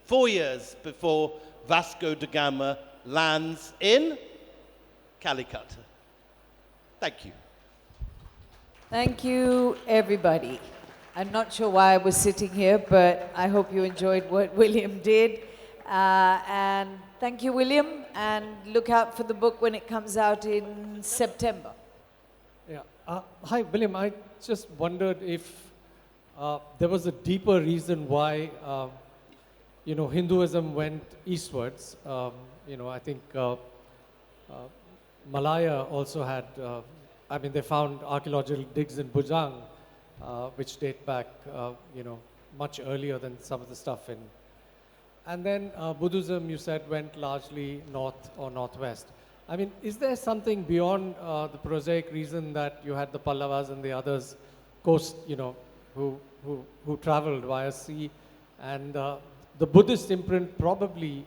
4 years before Vasco da Gama lands in Calicut. Thank you. Thank you, everybody. I'm not sure why I was sitting here, but I hope you enjoyed what William did. And thank you, William, and look out for the book when it comes out in September. Yeah. Hi, William. I just wondered if there was a deeper reason why, Hinduism went eastwards. I think Malaya also had, they found archaeological digs in Bujang, which date back, much earlier than some of the stuff in. And then Buddhism, you said, went largely north or northwest. Is there something beyond the prosaic reason that you had the Pallavas and the others coast, who traveled via sea, and the Buddhist imprint probably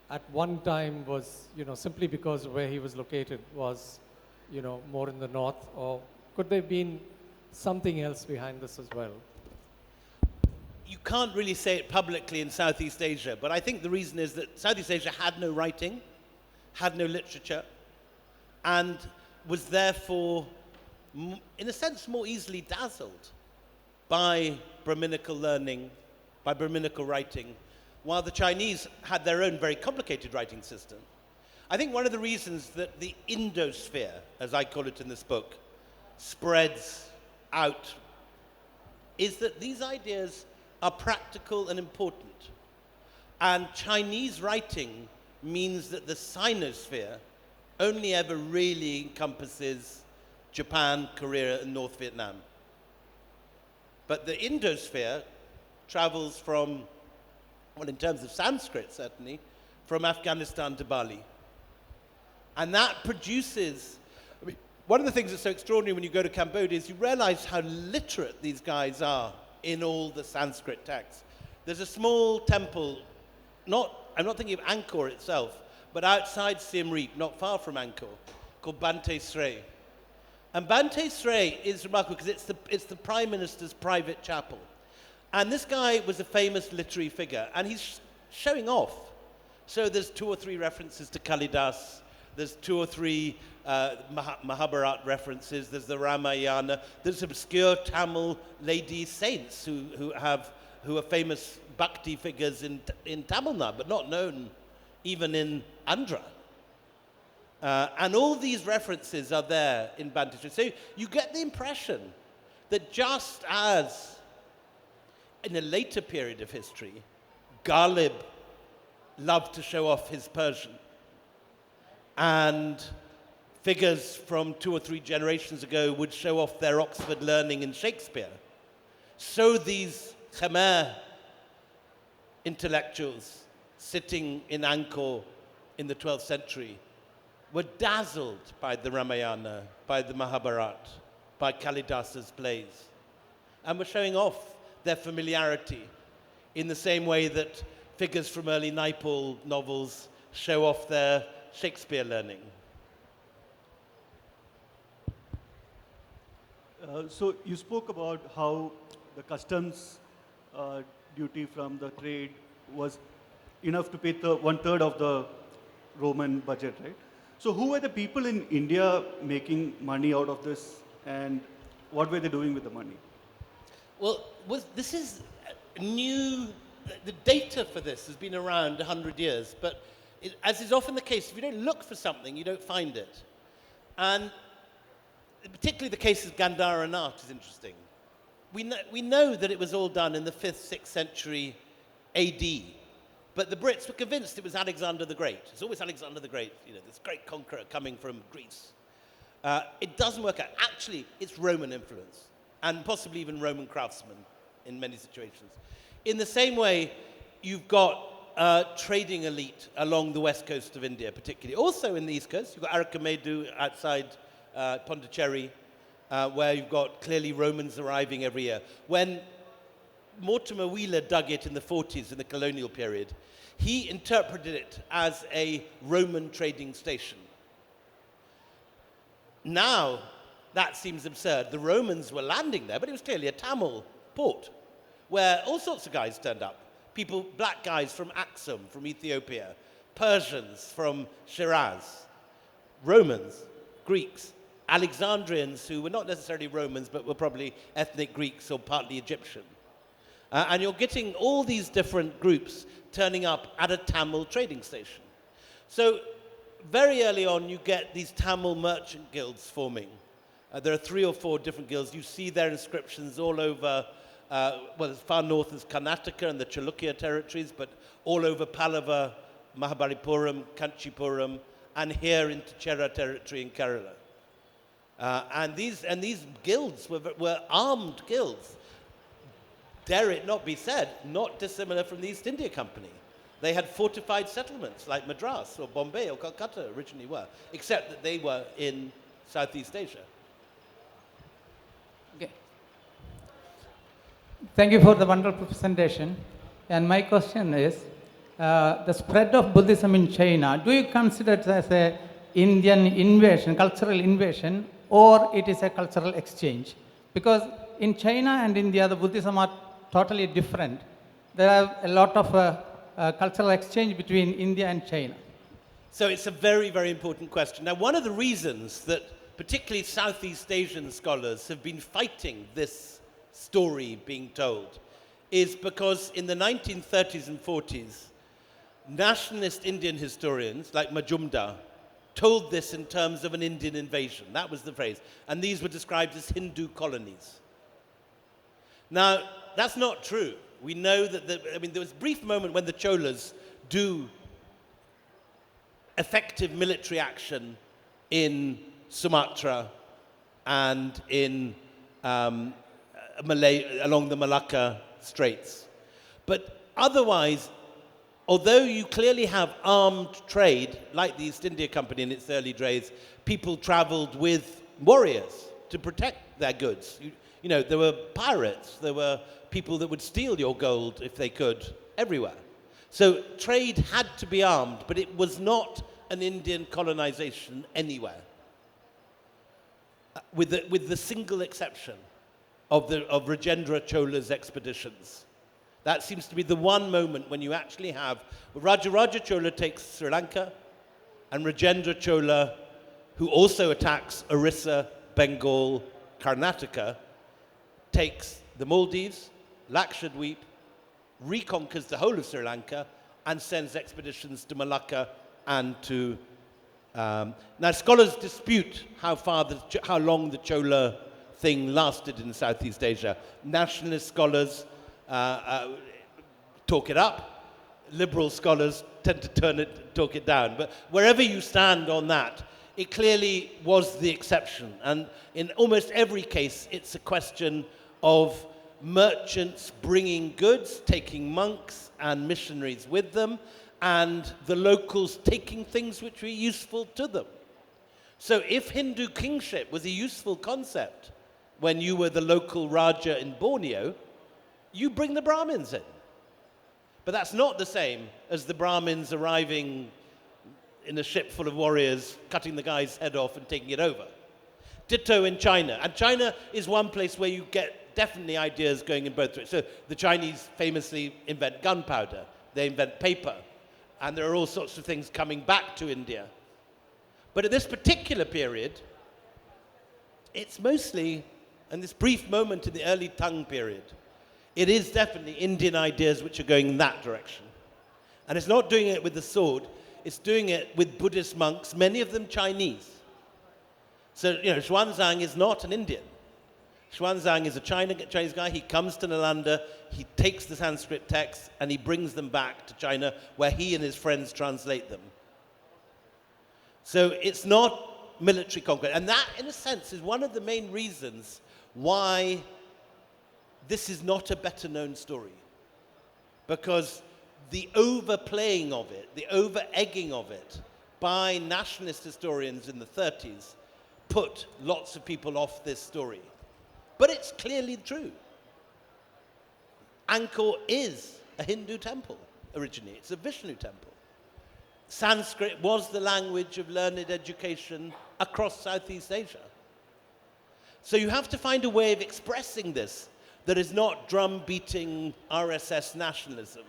at one time was, simply because where he was located was, more in the north, or could there have been something else behind this as well? You can't really say it publicly in Southeast Asia, but I think the reason is that Southeast Asia had no writing, had no literature, and was therefore, in a sense, more easily dazzled by Brahminical learning, by Brahminical writing, while the Chinese had their own very complicated writing system. I think one of the reasons that the Indosphere, as I call it in this book, spreads out is that these ideas are practical and important. And Chinese writing means that the Sinosphere only ever really encompasses Japan, Korea, and North Vietnam. But the Indosphere travels from, well, in terms of Sanskrit certainly, from Afghanistan to Bali. And that produces, one of the things that's so extraordinary when you go to Cambodia is you realize how literate these guys are in all the Sanskrit texts. There's a small temple, I'm not thinking of Angkor itself, but outside Siem Reap, not far from Angkor, called Bante Sre. And Bante Sre is remarkable because it's the Prime Minister's private chapel. And this guy was a famous literary figure, and he's showing off. So there's 2 or 3 references to Kalidas, there's 2 or 3 Mahabharata references, there's the Ramayana, there's obscure Tamil lady saints who are famous bhakti figures in Tamil Nadu, but not known even in Andhra. And all these references are there in Bante Sre. So you get the impression that just as in a later period of history, Ghalib loved to show off his Persian, and figures from 2 or 3 generations ago would show off their Oxford learning in Shakespeare, so these Khmer intellectuals sitting in Angkor in the 12th century were dazzled by the Ramayana, by the Mahabharata, by Kalidasa's plays, and were showing off their familiarity in the same way that figures from early Naipaul novels show off their Shakespeare learning. So you spoke about how the customs duty from the trade was enough to pay 1/3 of the Roman budget, right? So who were the people in India making money out of this, and what were they doing with the money? Well, this is new. The data for this has been around 100 years, but as is often the case, if you don't look for something, you don't find it. And particularly the case of Gandhara art is interesting. We know that it was all done in the 5th, 6th century AD, but the Brits were convinced it was Alexander the Great. It's always Alexander the Great, this great conqueror coming from Greece. It doesn't work out. Actually, it's Roman influence, and possibly even Roman craftsmen in many situations. In the same way, you've got trading elite along the west coast of India, particularly. Also in the east coast, you've got Arakamedu outside Pondicherry, where you've got clearly Romans arriving every year. When Mortimer Wheeler dug it in the 40s, in the colonial period, he interpreted it as a Roman trading station. Now, that seems absurd. The Romans were landing there, but it was clearly a Tamil port, where all sorts of guys turned up. People, black guys from Aksum, from Ethiopia, Persians from Shiraz, Romans, Greeks, Alexandrians who were not necessarily Romans, but were probably ethnic Greeks or partly Egyptian. And you're getting all these different groups turning up at a Tamil trading station. So very early on, you get these Tamil merchant guilds forming. There are 3 or 4 different guilds. You see their inscriptions all over, as far north as Karnataka and the Chalukya territories, but all over Pallava, Mahabalipuram, Kanchipuram, and here into Chera territory in Kerala. And these guilds were armed guilds. Dare it not be said, not dissimilar from the East India Company. They had fortified settlements like Madras or Bombay or Calcutta originally were, except that they were in Southeast Asia. Okay. Thank you for the wonderful presentation. And my question is, the spread of Buddhism in China, do you consider it as an Indian invasion, cultural invasion, or it is a cultural exchange? Because in China and India, the Buddhism are totally different. There are a lot of cultural exchange between India and China. So it's a very, very important question. Now, one of the reasons that particularly Southeast Asian scholars have been fighting this story being told is because in the 1930s and 40s, nationalist Indian historians like Majumdar told this in terms of an Indian invasion. That was the phrase. And these were described as Hindu colonies. Now, that's not true. We know that, there was a brief moment when the Cholas do effective military action in Sumatra and in Malay, along the Malacca Straits. But otherwise, although you clearly have armed trade, like the East India Company in its early days, people traveled with warriors to protect their goods. You know, there were pirates, there were people that would steal your gold if they could, everywhere. So trade had to be armed, but it was not an Indian colonization anywhere, with the single exception of Rajendra Chola's expeditions. That seems to be the one moment when you actually have Raja Chola takes Sri Lanka, and Rajendra Chola, who also attacks Orissa, Bengal, Karnataka, takes the Maldives, Lakshadweep, reconquers the whole of Sri Lanka, and sends expeditions to Malacca and to... now, scholars dispute how long the Chola thing lasted in Southeast Asia. Nationalist scholars talk it up. Liberal scholars tend to talk it down. But wherever you stand on that, it clearly was the exception. And in almost every case, it's a question of merchants bringing goods, taking monks and missionaries with them, and the locals taking things which were useful to them. So if Hindu kingship was a useful concept when you were the local Raja in Borneo, you bring the Brahmins in. But that's not the same as the Brahmins arriving in a ship full of warriors, cutting the guy's head off and taking it over. Ditto in China. And China is one place where you get definitely ideas going in both ways. So the Chinese famously invent gunpowder. They invent paper. And there are all sorts of things coming back to India. But at this particular period, it's mostly, in this brief moment in the early Tang period, it is definitely Indian ideas which are going in that direction. And it's not doing it with the sword, it's doing it with Buddhist monks, many of them Chinese. So, you know, Xuanzang is not an Indian. Xuanzang is a Chinese guy. He comes to Nalanda, he takes the Sanskrit texts, and he brings them back to China, where he and his friends translate them. So it's not military conquest. And that, in a sense, is one of the main reasons why this is not a better-known story. Because the overplaying of it, the over-egging of it by nationalist historians in the 30s put lots of people off this story. But it's clearly true. Angkor is a Hindu temple originally. It's a Vishnu temple. Sanskrit was the language of learned education across Southeast Asia. So you have to find a way of expressing this that is not drum-beating RSS nationalism.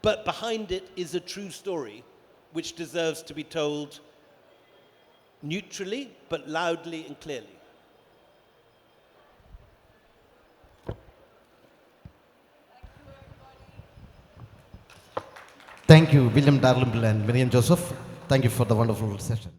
But behind it is a true story which deserves to be told neutrally, but loudly and clearly. Thank you, William Darlymple and Miriam Joseph. Thank you for the wonderful session.